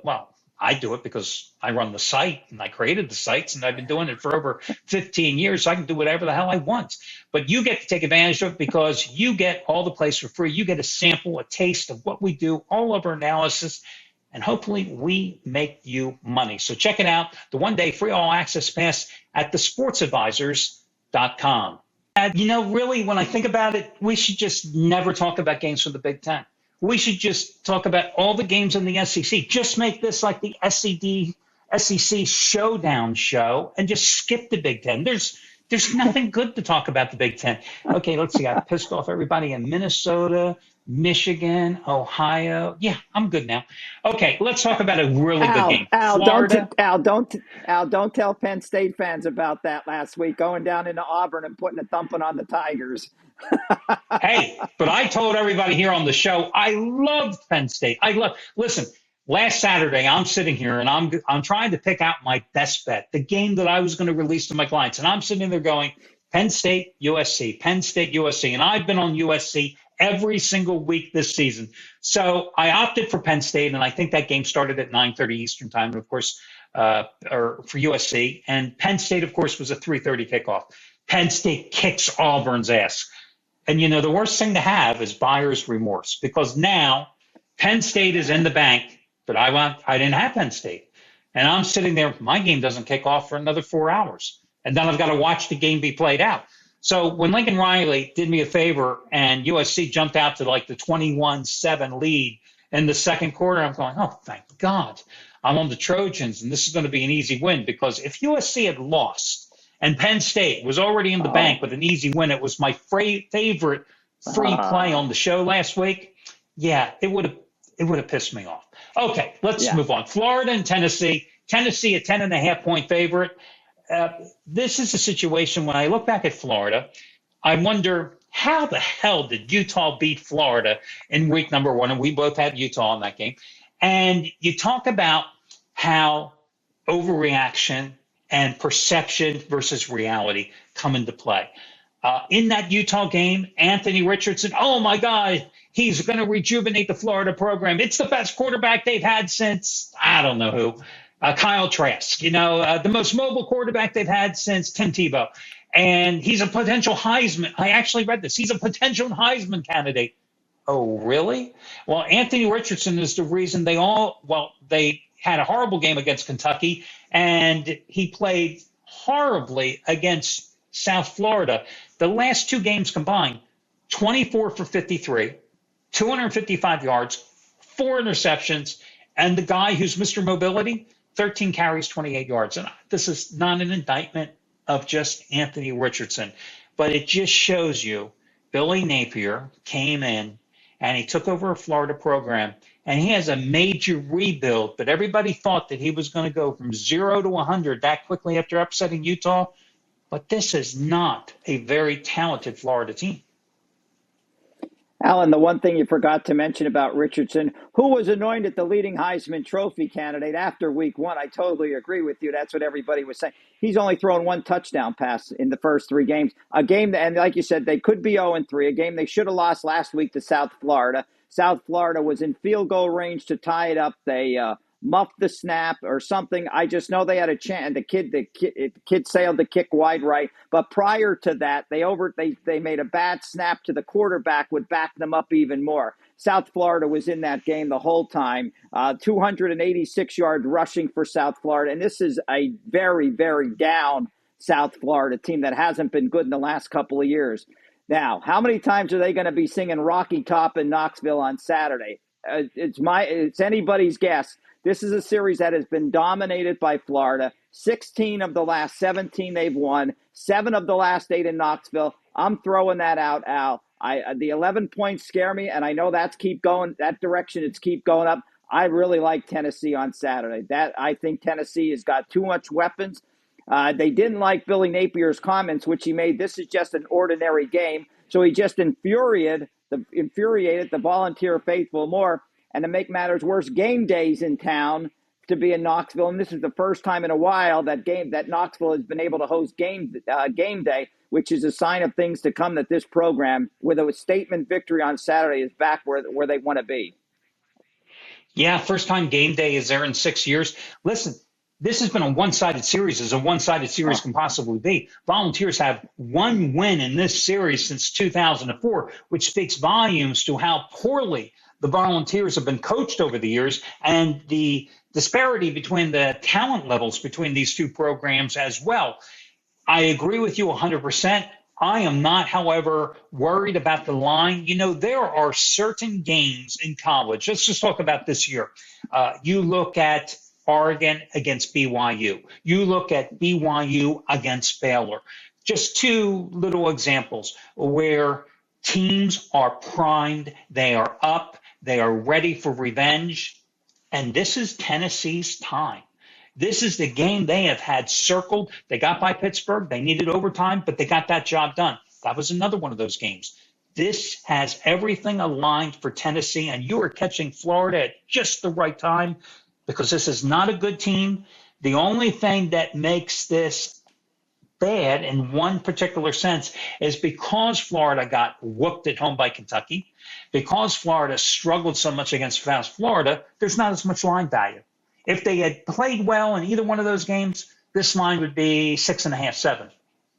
I do it because I run the site and I created the sites and I've been doing it for over 15 years. So I can do whatever the hell I want. But you get to take advantage of it because you get all the plays for free. You get a sample, a taste of what we do, all of our analysis. And hopefully we make you money. So check it out, the one-day free all-access pass at thesportsadvisors.com. And, really, when I think about it, we should just never talk about games from the Big Ten. We should just talk about all the games in the SEC. Just make this like the SEC showdown show and just skip the Big Ten. There's nothing good to talk about the Big Ten. Okay, let's see. I pissed off everybody in Minnesota, Michigan, Ohio. Yeah, I'm good now. Okay, let's talk about a really good game. Florida. Don't tell Penn State fans about that last week, going down into Auburn and putting a thumping on the Tigers. Hey, but I told everybody here on the show, I loved Penn State. Listen, last Saturday, I'm sitting here and I'm trying to pick out my best bet, the game that I was going to release to my clients. And I'm sitting there going, Penn State, USC, Penn State, USC. And I've been on USC every single week this season. So I opted for Penn State, and I think that game started at 9:30 Eastern time, of course, or for USC. And Penn State, of course, was a 3:30 kickoff. Penn State kicks Auburn's ass. And, the worst thing to have is buyer's remorse because now Penn State is in the bank, but I didn't have Penn State. And I'm sitting there, my game doesn't kick off for another 4 hours. And then I've got to watch the game be played out. So when Lincoln Riley did me a favor and USC jumped out to like the 21-7 lead in the second quarter, I'm going, oh, thank God. I'm on the Trojans, and this is going to be an easy win because if USC had lost and Penn State was already in the bank with an easy win, it was my favorite free play on the show last week. Yeah, it would have pissed me off. Okay, let's move on. Florida and Tennessee. Tennessee, a 10.5-point favorite. This is a situation when I look back at Florida, I wonder how the hell did Utah beat Florida in week number 1? And we both had Utah in that game. And you talk about how overreaction and perception versus reality come into play. In that Utah game, Anthony Richardson, oh my God, he's going to rejuvenate the Florida program. It's the best quarterback they've had since, I don't know who. Kyle Trask, the most mobile quarterback they've had since Tim Tebow. And he's a potential Heisman. I actually read this. He's a potential Heisman candidate. Oh, really? Well, Anthony Richardson is the reason they had a horrible game against Kentucky, and he played horribly against South Florida. The last 2 games combined, 24 for 53, 255 yards, 4 interceptions, and the guy who's Mr. Mobility, 13 carries, 28 yards. And this is not an indictment of just Anthony Richardson, but it just shows you Billy Napier came in and he took over a Florida program, and he has a major rebuild, but everybody thought that he was going to go from 0 to 100 that quickly after upsetting Utah. But this is not a very talented Florida team. Alan, the one thing you forgot to mention about Richardson, who was anointed the leading Heisman Trophy candidate after week 1, I totally agree with you. That's what everybody was saying. He's only thrown 1 touchdown pass in the first 3 games. A game that, and like you said, they could be 0-3, a game they should have lost last week to South Florida. South Florida was in field goal range to tie it up. They muffed the snap or something. I just know they had a chance. The kid sailed the kick wide right. But prior to that, they made a bad snap to the quarterback, would back them up even more. South Florida was in that game the whole time. 286 yards rushing for South Florida. And this is a very, very down South Florida team that hasn't been good in the last couple of years. Now, how many times are they going to be singing Rocky Top in Knoxville on Saturday? It's anybody's guess. This is a series that has been dominated by Florida. 16 of the last 17 they've won. 7 of the last 8 in Knoxville. I'm throwing that out, Al. The 11 points scare me, and I know that direction. It's keep going up. I really like Tennessee on Saturday. I think Tennessee has got too much weapons. They didn't like Billy Napier's comments, which he made. This is just an ordinary game. So he just infuriated the Volunteer faithful more. And to make matters worse, game day's in town to be in Knoxville. And this is the first time in a while that Knoxville has been able to host game day, which is a sign of things to come, that this program, with a statement victory on Saturday, is back where they want to be. Yeah, first time game day is there in 6 years. Listen, this has been a one-sided series, as a one-sided series can possibly be. Volunteers have one win in this series since 2004, which speaks volumes to how poorly the Volunteers have been coached over the years, and the disparity between the talent levels between these two programs as well. I agree with you 100%. I am not, however, worried about the line. You know, there are certain games in college. Let's just talk about this year. You look at Oregon against BYU. You look at BYU against Baylor. Just two little examples where teams are primed, they are up, they are ready for revenge, and this is Tennessee's time. This is the game they have had circled. They got by Pittsburgh. They needed overtime, but they got that job done. That was another one of those games. This has everything aligned for Tennessee, and you are catching Florida at just the right time, because this is not a good team. The only thing that makes this bad in one particular sense is because Florida got whooped at home by Kentucky, because Florida struggled so much against South Florida, there's not as much line value. If they had played well in either one of those games, this line would be 6.5, 7.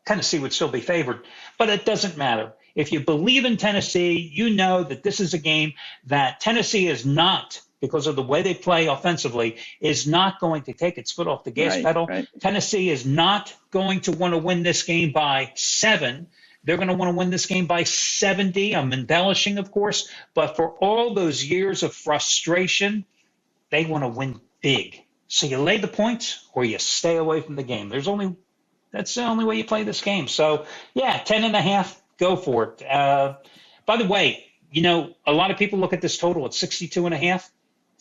Tennessee would still be favored, but it doesn't matter. If you believe in Tennessee, you know that this is a game that Tennessee is not, because of the way they play offensively, is not going to take its foot off the gas pedal. Right. Tennessee is not going to want to win this game by 7. They're going to want to win this game by 70. I'm embellishing, of course, but for all those years of frustration, they want to win big. So you lay the points or you stay away from the game. That's the only way you play this game. So, yeah, 10.5, go for it. By the way, you know, a lot of people look at this total at 62.5.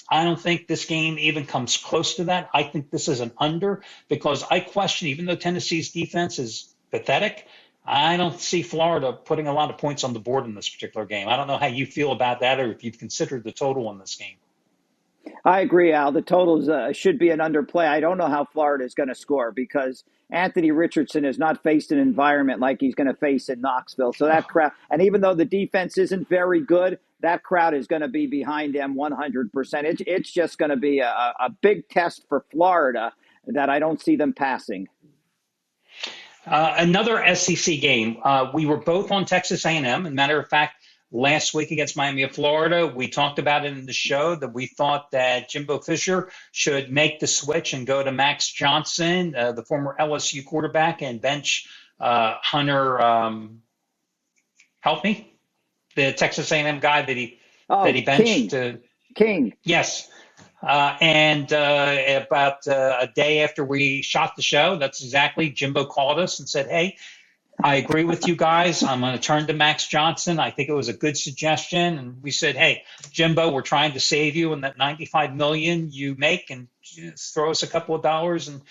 I don't think this game even comes close to that. I think this is an under, because I question, even though Tennessee's defense is pathetic, I don't see Florida putting a lot of points on the board in this particular game. I don't know how you feel about that, or if you've considered the total in this game. I agree, Al. The totals should be an underplay. I don't know how Florida is going to score, because Anthony Richardson has not faced an environment like he's going to face in Knoxville. So that crowd, and even though the defense isn't very good, that crowd is going to be behind them 100%. It's just going to be a big test for Florida that I don't see them passing. Another SEC game. We were both on Texas A&M. As a matter of fact, last week against Miami of Florida, we talked about it in the show that we thought that Jimbo Fisher should make the switch and go to Max Johnson, the former LSU quarterback, and bench Hunter, help me, the Texas A&M guy that he benched. King. Yes. And about a day after we shot the show, that's exactly, Jimbo called us and said, hey, I agree with you guys. I'm going to turn to Max Johnson. I think it was a good suggestion. And we said, hey, Jimbo, we're trying to save you in that $95 million you make, and just throw us a couple of dollars. And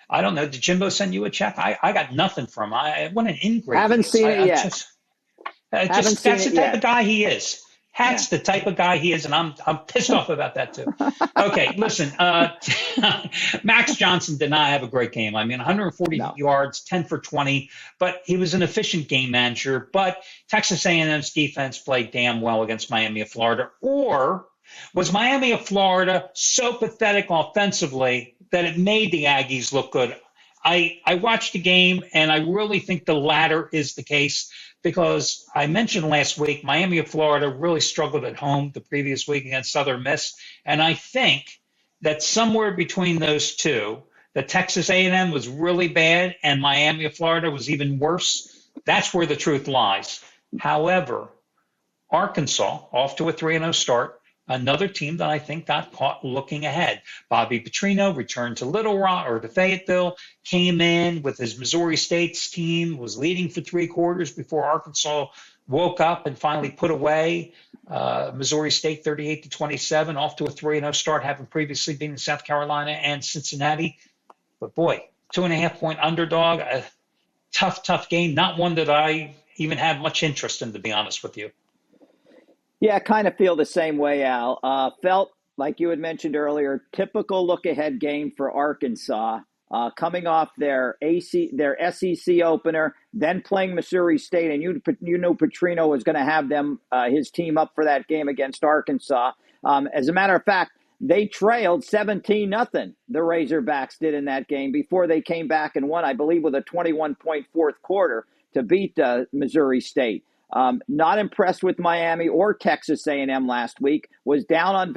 I don't know, did Jimbo send you a check? I got nothing from him. What an ingrate. Haven't seen it yet. That's the type of guy he is. That's the type of guy he is, and I'm pissed off about that too. Okay, listen, Max Johnson did not have a great game. I mean, 140 yards, 10 for 20, but he was an efficient game manager. But Texas A&M's defense played damn well against Miami of Florida. Or was Miami of Florida so pathetic offensively that it made the Aggies look good? I watched the game, and I really think the latter is the case. because I mentioned last week Miami of Florida really struggled at home the previous week against Southern Miss, and I think that somewhere between those two, the Texas A&M was really bad and Miami of Florida was even worse. That's where the truth lies. However, Arkansas off to a 3-0 start. Another team that I think got caught looking ahead. Bobby Petrino returned to Little Rock or to Fayetteville, came in with his Missouri State's team, was leading for 3 quarters before Arkansas woke up and finally put away Missouri State 38-27, off to a 3-0 start, having previously been in South Carolina and Cincinnati. But boy, 2.5-point underdog, a tough game. Not one that I even have much interest in, to be honest with you. Yeah, I kind of feel the same way, Al. Felt like you had mentioned earlier, typical look-ahead game for Arkansas, coming off their SEC opener, then playing Missouri State, and you know Petrino was going to have them his team up for that game against Arkansas. As a matter of fact, they trailed 17-0. The Razorbacks did in that game before they came back and won, I believe, with a 21-point fourth quarter to beat Missouri State. Not impressed with Miami or Texas A&M last week. Was down on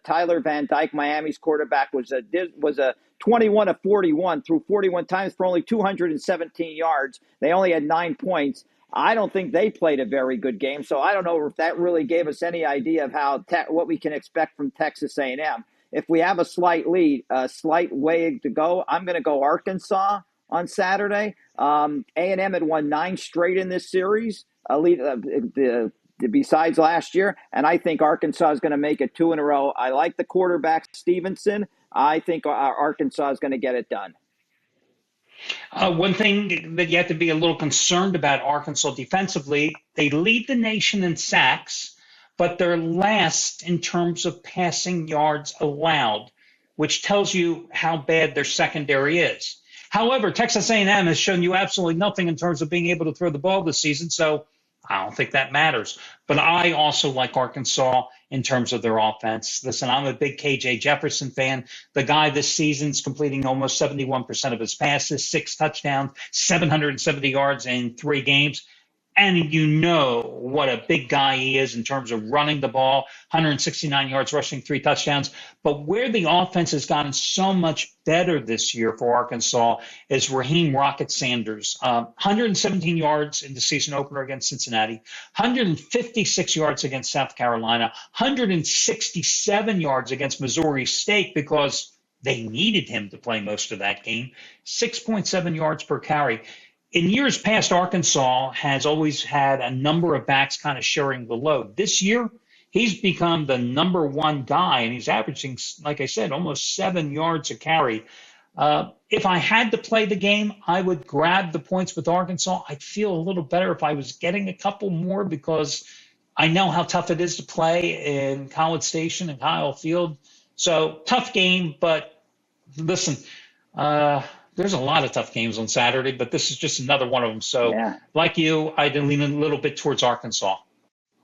Tyler Van Dyke, Miami's quarterback, was a 21 of 41 through 41 times for only 217 yards. They only had 9 points. I don't think they played a very good game, so I don't know if that really gave us any idea of what we can expect from Texas A&M. If we have a slight lead, a slight way to go, I'm going to go Arkansas on Saturday. A&M had won 9 straight in this series, besides last year, and I think Arkansas is going to make it 2 in a row. I like the quarterback, Stevenson. I think Arkansas is going to get it done. One thing that you have to be a little concerned about Arkansas defensively, they lead the nation in sacks, but they're last in terms of passing yards allowed, which tells you how bad their secondary is. However, Texas A&M has shown you absolutely nothing in terms of being able to throw the ball this season, so I don't think that matters. But I also like Arkansas in terms of their offense. Listen, I'm a big KJ Jefferson fan. The guy this season's completing almost 71% of his passes, 6 touchdowns, 770 yards in 3 games. And you know what a big guy he is in terms of running the ball, 169 yards, rushing 3 touchdowns. But where the offense has gotten so much better this year for Arkansas is Raheem Rocket Sanders. 117 yards in the season opener against Cincinnati, 156 yards against South Carolina, 167 yards against Missouri State because they needed him to play most of that game, 6.7 yards per carry. In years past, Arkansas has always had a number of backs kind of sharing the load. This year, he's become the number 1 guy, and he's averaging, like I said, almost 7 yards a carry. If I had to play the game, I would grab the points with Arkansas. I'd feel a little better if I was getting a couple more because I know how tough it is to play in College Station and Kyle Field. So tough game, but listen, there's a lot of tough games on Saturday, but this is just another one of them. So, Like you, I'd lean a little bit towards Arkansas.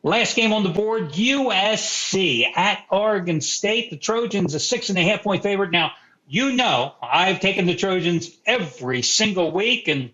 Last game on the board, USC at Oregon State. The Trojans, a 6.5-point favorite. Now, you know I've taken the Trojans every single week, and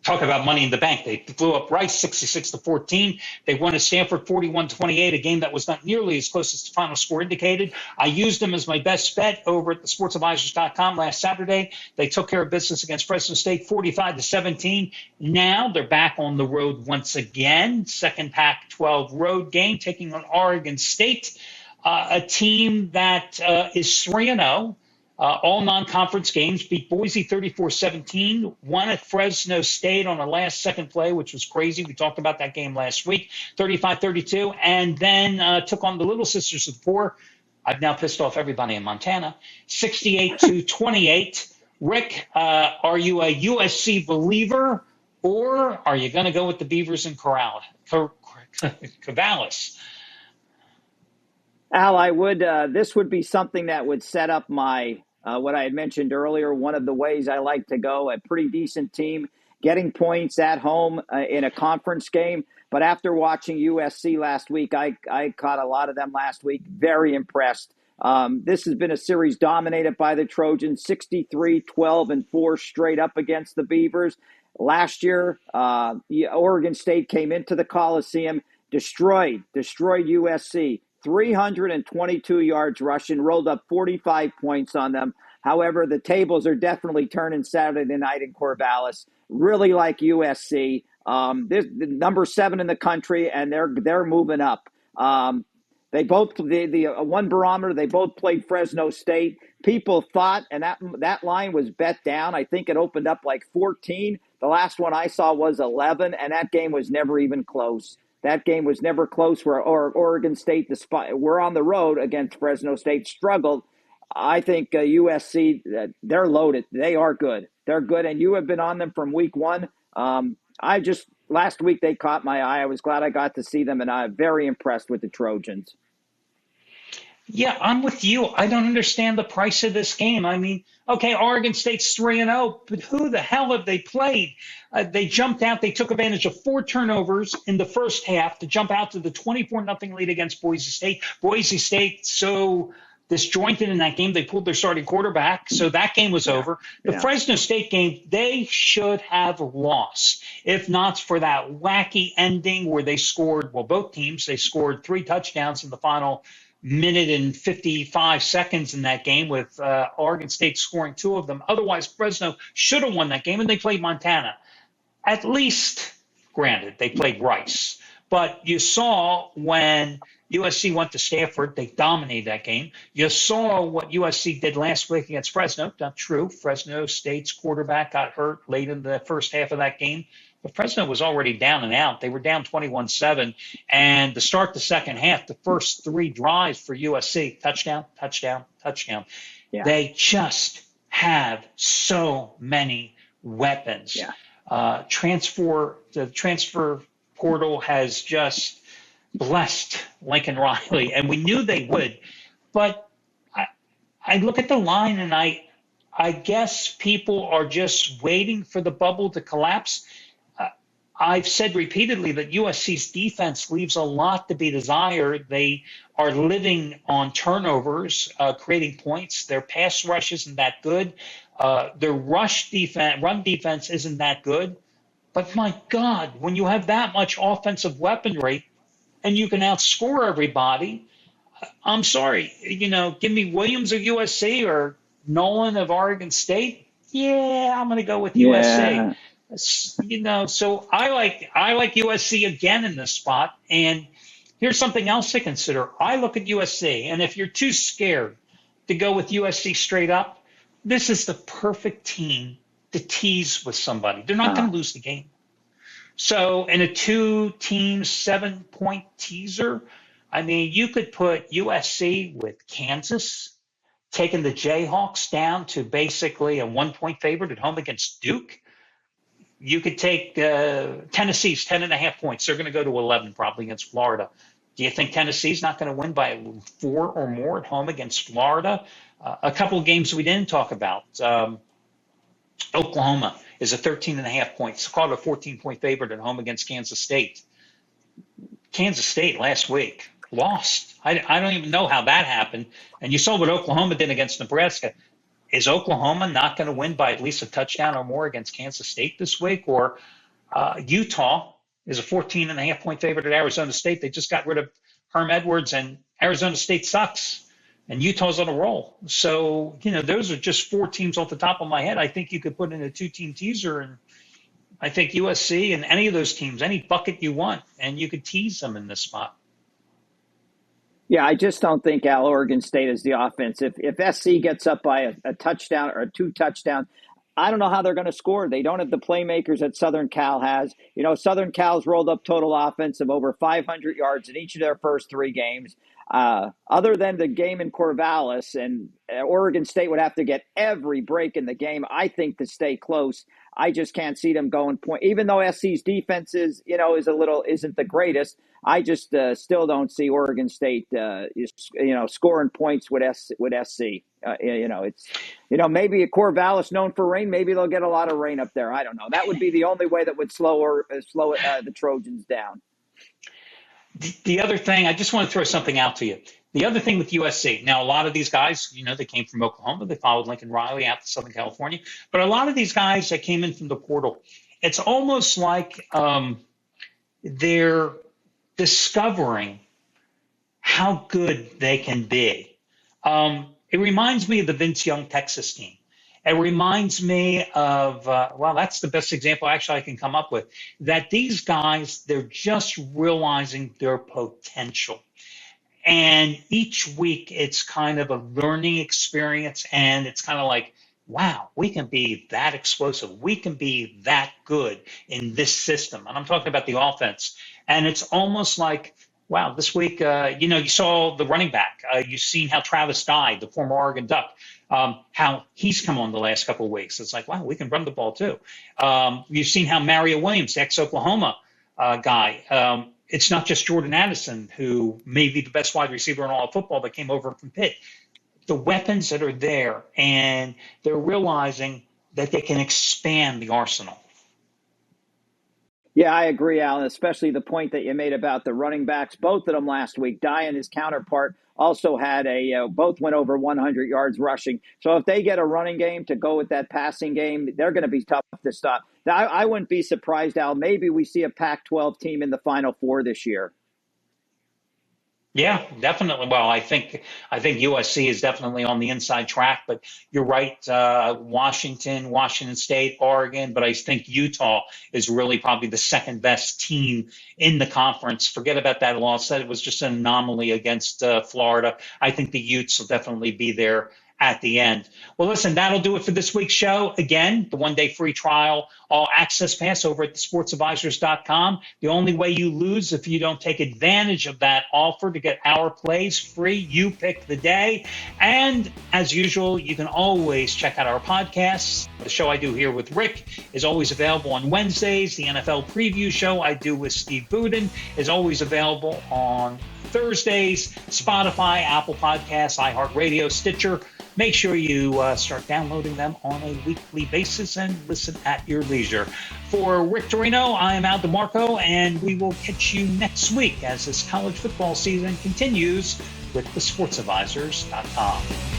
talk about money in the bank. They blew up Rice 66-14. They won at Stanford 41-28, a game that was not nearly as close as the final score indicated. I used them as my best bet over at thesportsadvisors.com last Saturday. They took care of business against Fresno State 45-17. Now they're back on the road once again. Second Pac-12 road game, taking on Oregon State, a team that is 3-0. All non-conference games, beat Boise 34-17, won at Fresno State on a last-second play, which was crazy. We talked about that game last week, 35-32, and then took on the Little Sisters of the Poor. I've now pissed off everybody in Montana, 68-28. Rick, are you a USC believer, or are you going to go with the Beavers and Corvallis? Al, I would. This would be something that would set up my what I had mentioned earlier. One of the ways I like to go, a pretty decent team getting points at home in a conference game. But after watching USC last week, I caught a lot of them last week. Very impressed. This has been a series dominated by the Trojans, 63-12-4 straight up against the Beavers. Last year, Oregon State came into the Coliseum, destroyed USC, 322 yards rushing, rolled up 45 points on them. However, the tables are definitely turning Saturday night in Corvallis. Really like USC. They're the number 7 in the country, and they're moving up. They both the one barometer. They both played Fresno State. People thought, and that line was bet down. I think it opened up like 14. The last one I saw was 11, and that game was never even close. That game was never close. Where Oregon State, we're on the road against Fresno State, struggled. I think USC, they're loaded. They are good. They're good, and you have been on them from week one. Last week they caught my eye. I was glad I got to see them, and I'm very impressed with the Trojans. Yeah, I'm with you. I don't understand the price of this game. I mean, okay, Oregon State's 3-0, but who the hell have they played? They jumped out. They took advantage of 4 turnovers in the first half to jump out to the 24-0 lead against Boise State. Boise State so disjointed in that game. They pulled their starting quarterback, so that game was over. The Fresno State game, they should have lost, if not for that wacky ending where they scored, well, both teams, they scored 3 touchdowns in the final minute and 55 seconds in that game, with Oregon State scoring 2 of them. Otherwise, Fresno should have won that game, and they played Montana. At least, granted, they played Rice. But you saw when USC went to Stanford, they dominated that game. You saw what USC did last week against Fresno. Not true. Fresno State's quarterback got hurt late in the first half of that game. But Fresno was already down and out. They were down 21-7. And to start the second half, the first 3 drives for USC, touchdown, touchdown, touchdown. Yeah. They just have so many weapons. Yeah. The transfer portal has just blessed Lincoln Riley, and we knew they would. But I look at the line, and I guess people are just waiting for the bubble to collapse. I've said repeatedly that USC's defense leaves a lot to be desired. They are living on turnovers, creating points. Their pass rush isn't that good. Their run defense isn't that good. But my God, when you have that much offensive weaponry and you can outscore everybody, I'm sorry, give me Williams of USC or Nolan of Oregon State. Yeah, I'm going to go with USC. So I like USC again in this spot. And here's something else to consider. I look at USC, and if you're too scared to go with USC straight up, this is the perfect team to tease with somebody. They're not going to lose the game. So in a 2-team 7-point teaser, I mean, you could put USC with Kansas, taking the Jayhawks down to basically a 1-point favorite at home against Duke. You could take Tennessee's 10.5 points. They're going to go to 11 probably against Florida. Do you think Tennessee's not going to win by 4 or more at home against Florida? A couple of games we didn't talk about. Oklahoma is a 13.5 points, called a 14-point favorite at home against Kansas State. Kansas State last week lost. I don't even know how that happened. And you saw what Oklahoma did against Nebraska. Is Oklahoma not going to win by at least a touchdown or more against Kansas State this week? Or Utah is a 14.5-point favorite at Arizona State. They just got rid of Herm Edwards, and Arizona State sucks. And Utah's on a roll. So, those are just 4 teams off the top of my head. I think you could put in a 2-team teaser, and I think USC and any of those teams, any bucket you want, and you could tease them in this spot. Yeah, I just don't think Oregon State is the offense. If SC gets up by a touchdown or 2 touchdowns, I don't know how they're going to score. They don't have the playmakers that Southern Cal has. Southern Cal's rolled up total offense of over 500 yards in each of their first 3 games. Other than the game in Corvallis, and Oregon State would have to get every break in the game, I think, to stay close. I just can't see them going point. Even though SC's defense isn't the greatest, I just still don't see Oregon State scoring points with SC. It's maybe Corvallis known for rain. Maybe they'll get a lot of rain up there. I don't know. That would be the only way that would slow the Trojans down. The other thing, I just want to throw something out to you. The other thing with USC, now a lot of these guys, they came from Oklahoma. They followed Lincoln Riley out to Southern California. But a lot of these guys that came in from the portal, It's almost like they're discovering how good they can be. It reminds me of the Vince Young Texas team. It reminds me of, well, that's the best example actually I can come up with, that these guys, they're just realizing their potential. And each week it's kind of a learning experience, and it's kind of like, wow, we can be that explosive. We can be that good in this system. And I'm talking about the offense. And it's almost like, wow, this week, you saw the running back. You've seen how Travis Dye, the former Oregon Duck, how he's come on the last couple of weeks. It's like, wow, we can run the ball too. You've seen how Mario Williams, the ex-Oklahoma guy, it's not just Jordan Addison, who may be the best wide receiver in all of football that came over from Pitt. The weapons that are there, and they're realizing that they can expand the arsenal. Yeah, I agree, Alan, especially the point that you made about the running backs. Both of them last week. Dye and his counterpart also had both went over 100 yards rushing. So if they get a running game to go with that passing game, they're going to be tough to stop. Now, I wouldn't be surprised, Al. Maybe we see a Pac-12 team in the Final Four this year. Yeah, definitely. Well, I think USC is definitely on the inside track, but you're right. Washington State, Oregon, but I think Utah is really probably the second best team in the conference. Forget about that loss. That it was just an anomaly against Florida. I think the Utes will definitely be there at the end. Well, listen, that'll do it for this week's show. Again, the one-day free trial, all access pass over at thesportsadvisors.com. The only way you lose if you don't take advantage of that offer to get our plays free. You pick the day. And as usual, you can always check out our podcasts. The show I do here with Rick is always available on Wednesdays. The NFL preview show I do with Steve Budin is always available on Thursdays. Spotify, Apple Podcasts, iHeartRadio, Stitcher. Make sure you start downloading them on a weekly basis and listen at your leisure. For Rick Torino, I am Al DeMarco, and we will catch you next week as this college football season continues with thesportsadvisors.com.